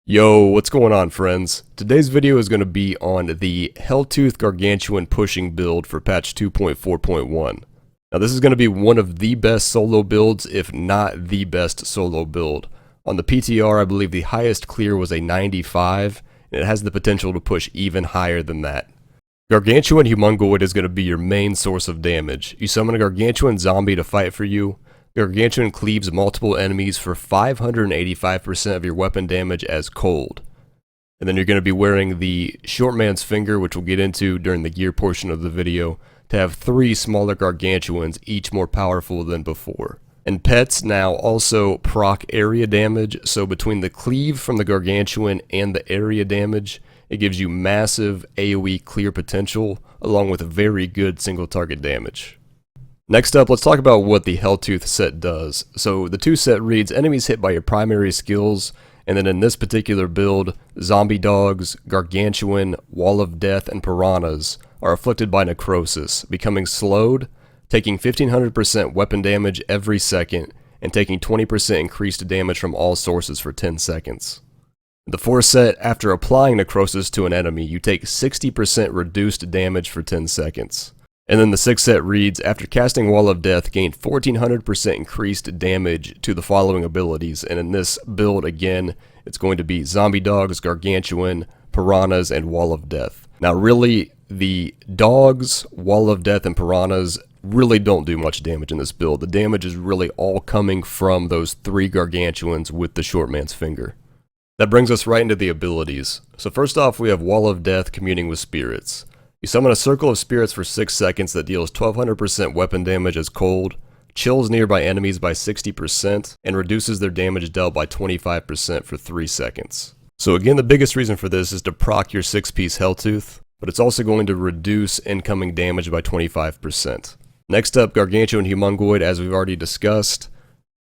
Yo, what's going on, friends? Today's video is going to be on the Helltooth Gargantuan pushing build for patch 2.4.1. Now this is going to be one of the best solo builds, if not the best solo build. On the PTR, I believe the highest clear was a 95, and it has the potential to push even higher than that. Gargantuan Humongoid is going to be your main source of damage. You summon a Gargantuan zombie to fight for you. Gargantuan cleaves multiple enemies for 585% of your weapon damage as cold. And then you're going to be wearing the short man's finger, which we'll get into during the gear portion of the video, to have 3 smaller Gargantuans, each more powerful than before. And pets now also proc area damage, so between the cleave from the Gargantuan and the area damage, it gives you massive AoE clear potential, along with very good single target damage. Next up, let's talk about what the Helltooth set does. So the 2 set reads enemies hit by your primary skills, and then in this particular build, zombie dogs, gargantuan, wall of death, and piranhas are afflicted by necrosis, becoming slowed, taking 1500% weapon damage every second, and taking 20% increased damage from all sources for 10 seconds. The 4 set, after applying necrosis to an enemy, you take 60% reduced damage for 10 seconds. And then the 6 set reads, after casting Wall of Death, gain 1400% increased damage to the following abilities. And in this build, again, it's going to be Zombie Dogs, Gargantuan, Piranhas, and Wall of Death. Now really, the Dogs, Wall of Death, and Piranhas really don't do much damage in this build. The damage is really all coming from those 3 Gargantuans with the short man's finger. That brings us right into the abilities. So first off, we have Wall of Death, communing with spirits. You summon a circle of spirits for 6 seconds that deals 1200% weapon damage as cold, chills nearby enemies by 60%, and reduces their damage dealt by 25% for 3 seconds. So again, the biggest reason for this is to proc your 6-piece Helltooth, but it's also going to reduce incoming damage by 25%. Next up, Gargantuan Humongoid, as we've already discussed.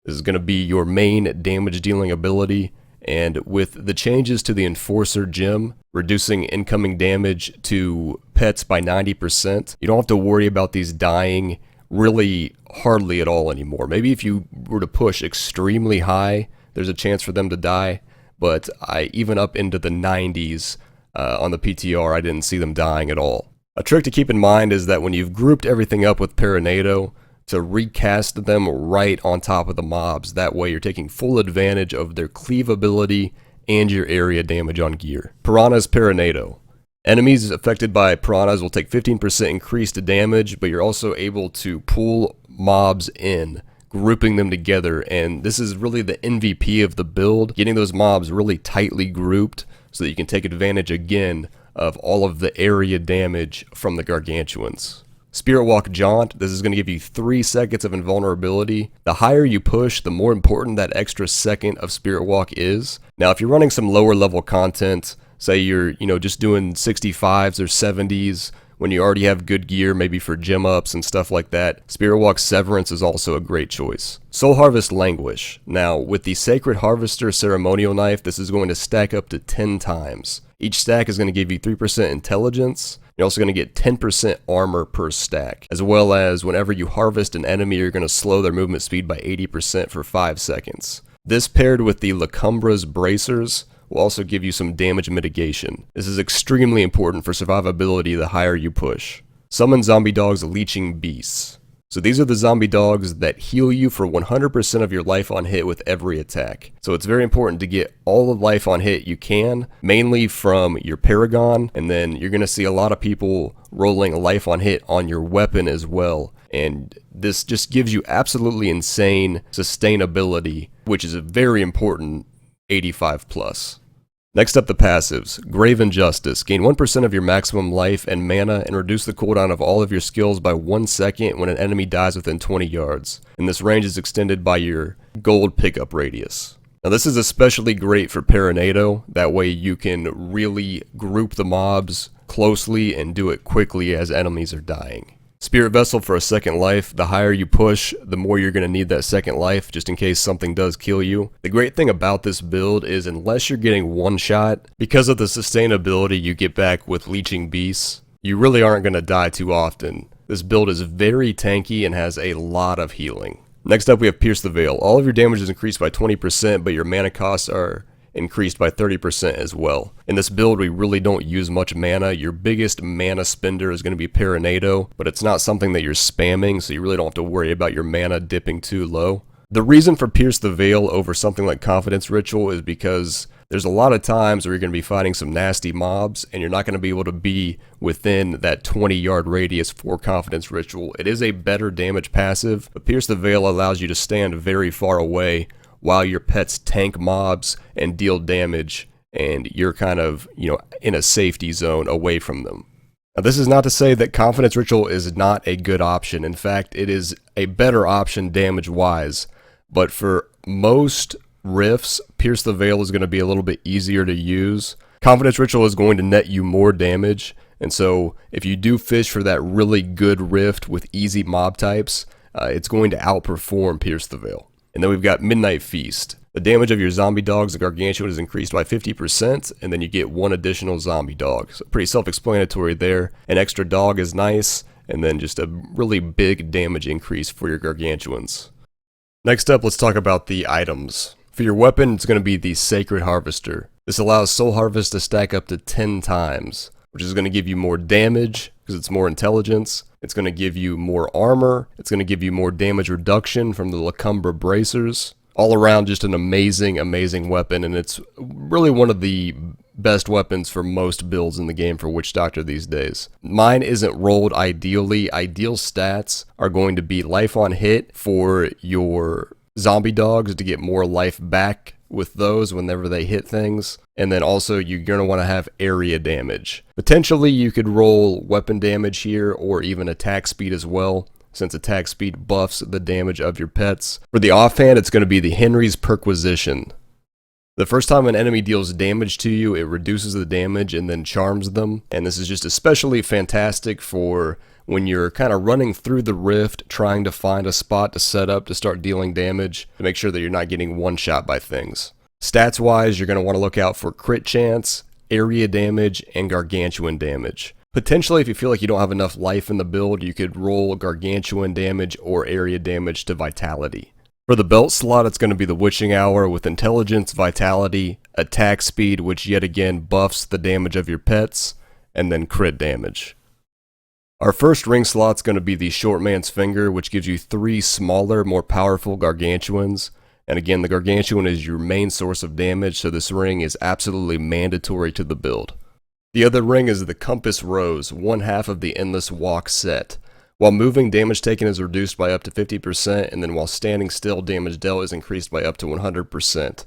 This is going to be your main damage dealing ability. And with the changes to the Enforcer gem, reducing incoming damage to pets by 90%, you don't have to worry about these dying really hardly at all anymore. Maybe if you were to push extremely high, there's a chance for them to die, but even up into the 90s on the PTR, I didn't see them dying at all. A trick to keep in mind is that when you've grouped everything up with Paranado, to recast them right on top of the mobs. That way you're taking full advantage of their cleave ability and your area damage on gear. Piranha's Paranado. Enemies affected by piranhas will take 15% increased damage, but you're also able to pull mobs in, grouping them together, and this is really the MVP of the build, getting those mobs really tightly grouped so that you can take advantage again of all of the area damage from the Gargantuans. Spirit Walk Jaunt, this is going to give you 3 seconds of invulnerability. The higher you push, the more important that extra second of Spirit Walk is. Now if you're running some lower level content, say you're just doing 65s or 70s, when you already have good gear, maybe for gem ups and stuff like that, Spirit Walk Severance is also a great choice. Soul Harvest Languish. Now with the Sacred Harvester Ceremonial Knife, this is going to stack up to 10 times. Each stack is going to give you 3% intelligence. You're also going to get 10% armor per stack, as well as whenever you harvest an enemy, you're going to slow their movement speed by 80% for 5 seconds. This paired with the Lacumbra's Bracers will also give you some damage mitigation. This is extremely important for survivability the higher you push. Summon Zombie Dogs Leeching Beasts. So these are the zombie dogs that heal you for 100% of your life on hit with every attack. So it's very important to get all the life on hit you can, mainly from your Paragon, and then you're going to see a lot of people rolling life on hit on your weapon as well. And this just gives you absolutely insane sustainability, which is a very important 85 plus. Next up, the passives. Grave Injustice. Gain 1% of your maximum life and mana and reduce the cooldown of all of your skills by 1 second when an enemy dies within 20 yards. And this range is extended by your gold pickup radius. Now this is especially great for Paranado. That way you can really group the mobs closely and do it quickly as enemies are dying. Spirit Vessel for a second life. The higher you push, the more you're going to need that second life just in case something does kill you. The great thing about this build is unless you're getting one shot, because of the sustainability you get back with Leeching Beasts, you really aren't going to die too often. This build is very tanky and has a lot of healing. Next up we have Pierce the Veil. All of your damage is increased by 20%, but your mana costs are increased by 30% as well. In this build, we really don't use much mana. Your biggest mana spender is going to be Paranado, but it's not something that you're spamming, so you really don't have to worry about your mana dipping too low. The reason for Pierce the Veil over something like Confidence Ritual is because there's a lot of times where you're going to be fighting some nasty mobs, and you're not going to be able to be within that 20-yard radius for Confidence Ritual. It is a better damage passive, but Pierce the Veil allows you to stand very far away while your pets tank mobs and deal damage, and you're kind of, in a safety zone away from them. Now, this is not to say that Confidence Ritual is not a good option. In fact, it is a better option damage-wise, but for most rifts, Pierce the Veil is going to be a little bit easier to use. Confidence Ritual is going to net you more damage, and so if you do fish for that really good rift with easy mob types, it's going to outperform Pierce the Veil. And then we've got Midnight Feast. The damage of your zombie dogs, the Gargantuan, is increased by 50%, and then you get one additional zombie dog. So pretty self-explanatory there. An extra dog is nice, and then just a really big damage increase for your Gargantuans. Next up, let's talk about the items. For your weapon, it's going to be the Sacred Harvester. This allows Soul Harvest to stack up to 10 times, which is going to give you more damage, because it's more intelligence. It's going to give you more armor. It's going to give you more damage reduction from the Lacumbra Bracers. All around, just an amazing, amazing weapon, and it's really one of the best weapons for most builds in the game for Witch Doctor these days. Mine isn't rolled ideally. Ideal stats are going to be life on hit for your zombie dogs to get more life back with those whenever they hit things. And then also you're going to want to have area damage. Potentially you could roll weapon damage here or even attack speed as well, since attack speed buffs the damage of your pets. For the offhand, it's going to be the Henry's Perquisition. The first time an enemy deals damage to you, it reduces the damage and then charms them. And this is just especially fantastic for when you're kind of running through the rift, trying to find a spot to set up to start dealing damage, to make sure that you're not getting one-shot by things. Stats-wise, you're going to want to look out for crit chance, area damage, and Gargantuan damage. Potentially, if you feel like you don't have enough life in the build, you could roll Gargantuan damage or area damage to Vitality. For the belt slot, it's going to be the Witching Hour with Intelligence, Vitality, Attack Speed, which yet again buffs the damage of your pets, and then crit damage. Our first ring slot's going to be the Short Man's Finger, which gives you 3 smaller, more powerful Gargantuans. And again, the Gargantuan is your main source of damage, so this ring is absolutely mandatory to the build. The other ring is the Compass Rose, one half of the Endless Walk set. While moving, damage taken is reduced by up to 50%, and then while standing still, damage dealt is increased by up to 100%.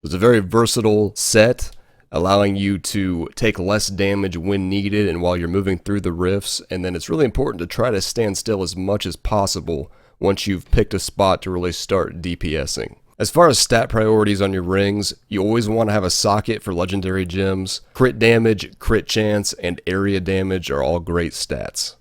It's a very versatile set, allowing you to take less damage when needed and while you're moving through the rifts, and then it's really important to try to stand still as much as possible once you've picked a spot to really start DPSing. As far as stat priorities on your rings, you always want to have a socket for legendary gems. Crit damage, crit chance, and area damage are all great stats.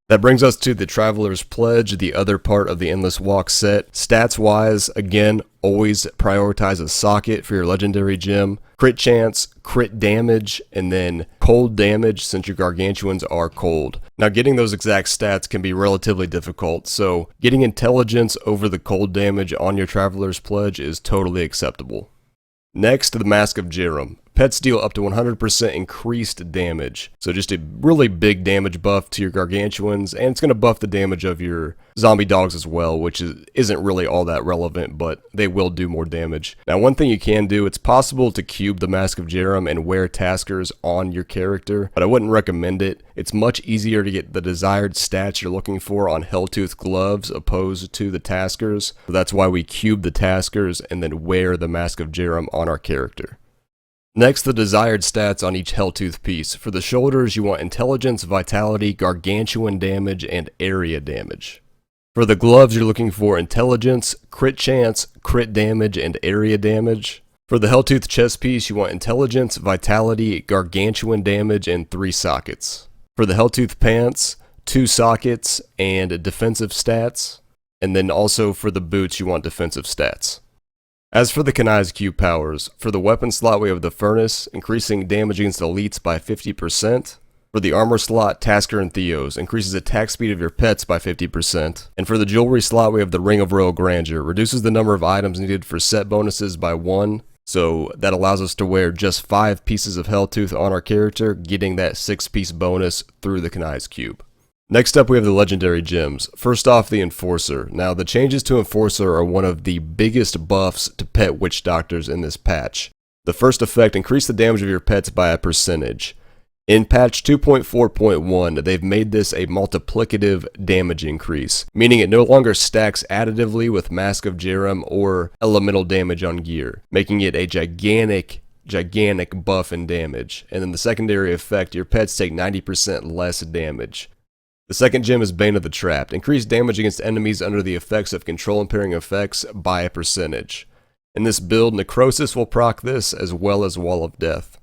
That brings us to the Traveler's Pledge, the other part of the Endless Walk set. Stats-wise, again, always prioritize a socket for your legendary gem. Crit chance, crit damage, and then cold damage since your Gargantuans are cold. Now, getting those exact stats can be relatively difficult, so getting intelligence over the cold damage on your Traveler's Pledge is totally acceptable. Next, the Mask of Jerem. Pets deal up to 100% increased damage, so just a really big damage buff to your Gargantuans, and it's going to buff the damage of your zombie dogs as well, which isn't really all that relevant, but they will do more damage. Now, one thing you can do, it's possible to cube the Mask of Jerem and wear Taskers on your character, but I wouldn't recommend it. It's much easier to get the desired stats you're looking for on Helltooth gloves opposed to the Taskers, so that's why we cube the Taskers and then wear the Mask of Jerem on our character. Next, the desired stats on each Helltooth piece. For the shoulders, you want Intelligence, Vitality, Gargantuan damage, and area damage. For the gloves, you're looking for Intelligence, Crit Chance, Crit damage, and area damage. For the Helltooth chest piece, you want Intelligence, Vitality, Gargantuan damage, and 3 sockets. For the Helltooth pants, 2 sockets and defensive stats. And then also for the boots, you want defensive stats. As for the Kanai's Q powers, for the weapon slot we have the Furnace, increasing damage against elites by 50%. For the armor slot, Tasker and Theos, increases attack speed of your pets by 50%. And for the jewelry slot we have the Ring of Royal Grandeur, reduces the number of items needed for set bonuses by 1. So that allows us to wear just 5 pieces of Helltooth on our character, getting that 6-piece bonus through the Kanai's Cube. Next up, we have the legendary gems. First off, the Enforcer. Now, the changes to Enforcer are one of the biggest buffs to pet witch doctors in this patch. The first effect, increase the damage of your pets by a percentage. In patch 2.4.1, they've made this a multiplicative damage increase, meaning it no longer stacks additively with Mask of Jerem or elemental damage on gear, making it a gigantic buff in damage. And then the secondary effect, your pets take 90% less damage. The second gem is Bane of the Trapped. Increase damage against enemies under the effects of control impairing effects by a percentage. In this build, Necrosis will proc this as well as Wall of Death.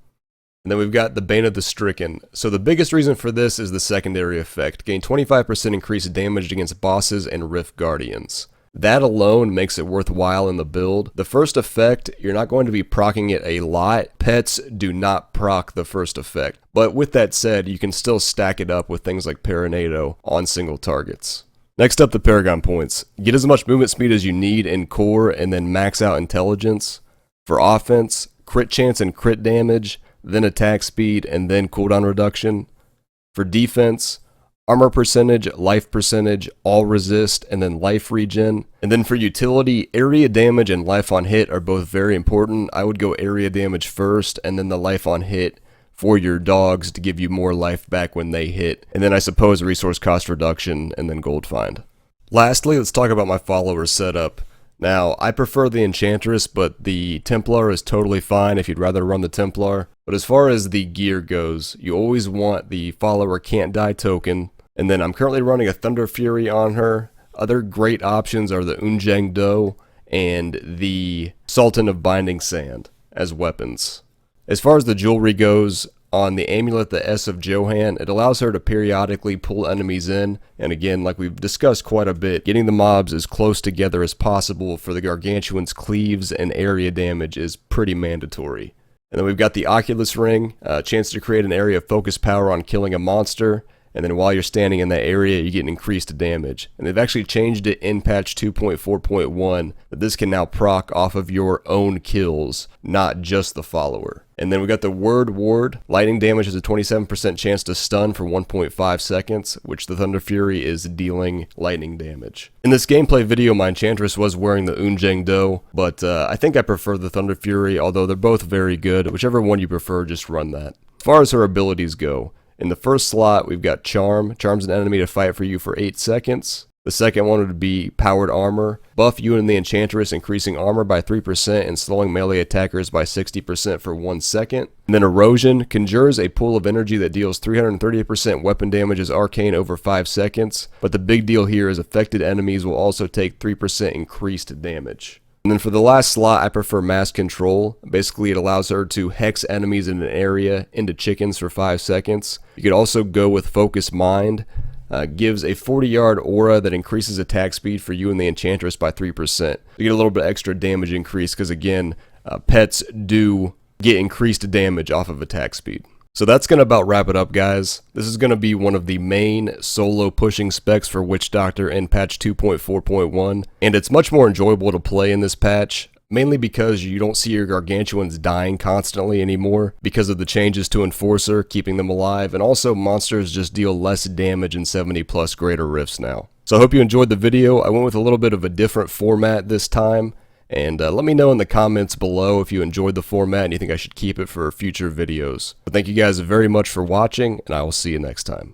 And then we've got the Bane of the Stricken. So the biggest reason for this is the secondary effect. Gain 25% increased damage against bosses and Rift Guardians. That alone makes it worthwhile in the build. The first effect, you're not going to be proccing it a lot. Pets do not proc the first effect. But with that said, you can still stack it up with things like Paranado on single targets. Next up, the Paragon points. Get as much movement speed as you need in core and then max out intelligence. For offense, crit chance and crit damage, then attack speed, and then cooldown reduction. For defense, armor percentage, life percentage, all resist, and then life regen. And then for utility, area damage and life on hit are both very important. I would go area damage first, and then the life on hit for your dogs to give you more life back when they hit. And then I suppose resource cost reduction, and then gold find. Lastly, let's talk about my follower setup. Now, I prefer the Enchantress, but the Templar is totally fine if you'd rather run the Templar. But as far as the gear goes, you always want the Follower Can't Die token. And then I'm currently running a Thunder Fury on her. Other great options are the Unjang Do and the Sultan of Binding Sand as weapons. As far as the jewelry goes, on the amulet, the S of Johan, it allows her to periodically pull enemies in, and again, like we've discussed quite a bit, getting the mobs as close together as possible for the Gargantuan's cleaves and area damage is pretty mandatory. And then we've got the Oculus Ring, a chance to create an area of focus power on killing a monster, and then while you're standing in that area, you get an increased damage. And they've actually changed it in patch 2.4.1 that this can now proc off of your own kills, not just the follower. And then we got the Word Ward. Lightning damage has a 27% chance to stun for 1.5 seconds, which the Thunder Fury is dealing lightning damage. In this gameplay video, my Enchantress was wearing the Unjang Do, but I think I prefer the Thunder Fury, although they're both very good. Whichever one you prefer, just run that. As far as her abilities go, in the first slot, we've got Charm. Charm's an enemy to fight for you for 8 seconds. The second one would be Powered Armor. Buff you and the Enchantress, increasing armor by 3% and slowing melee attackers by 60% for 1 second. And then Erosion conjures a pool of energy that deals 330% weapon damage as arcane over 5 seconds. But the big deal here is affected enemies will also take 3% increased damage. And then for the last slot, I prefer Mass Control. Basically, it allows her to hex enemies in an area into chickens for 5 seconds. You could also go with Focus Mind. Gives a 40-yard aura that increases attack speed for you and the Enchantress by 3%. You get a little bit extra damage increase because, again, pets do get increased damage off of attack speed. So that's going to about wrap it up, guys. This is going to be one of the main solo pushing specs for Witch Doctor in patch 2.4.1, and it's much more enjoyable to play in this patch, mainly because you don't see your Gargantuans dying constantly anymore because of the changes to Enforcer, keeping them alive, and also monsters just deal less damage in 70 plus greater rifts now. So I hope you enjoyed the video. I went with a little bit of a different format this time. And let me know in the comments below if you enjoyed the format and you think I should keep it for future videos. But thank you guys very much for watching, and I will see you next time.